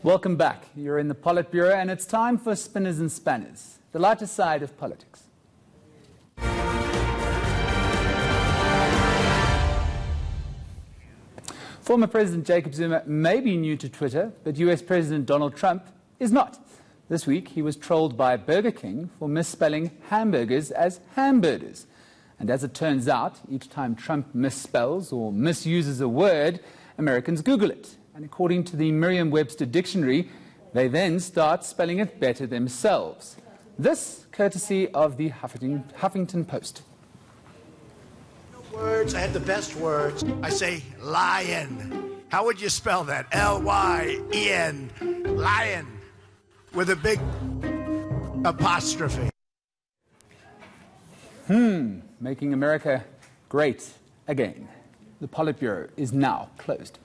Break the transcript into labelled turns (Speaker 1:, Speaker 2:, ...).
Speaker 1: Welcome back. You're in the Politbureau, and it's time for Spinners and Spanners, the lighter side of politics. Former President Jacob Zuma may be new to Twitter, but US President Donald Trump is not. This week, he was trolled by Burger King for misspelling hamburgers as hamburgers. And as it turns out, each time Trump misspells or misuses a word, Americans Google it. And according to the Merriam-Webster dictionary, they then start spelling it better themselves. This courtesy of the Huffington Post.
Speaker 2: Words, I had the best words. I say lion. How would you spell that? L-Y-E-N. Lion. With a big apostrophe.
Speaker 1: Making America great again. The Politbureau is now closed.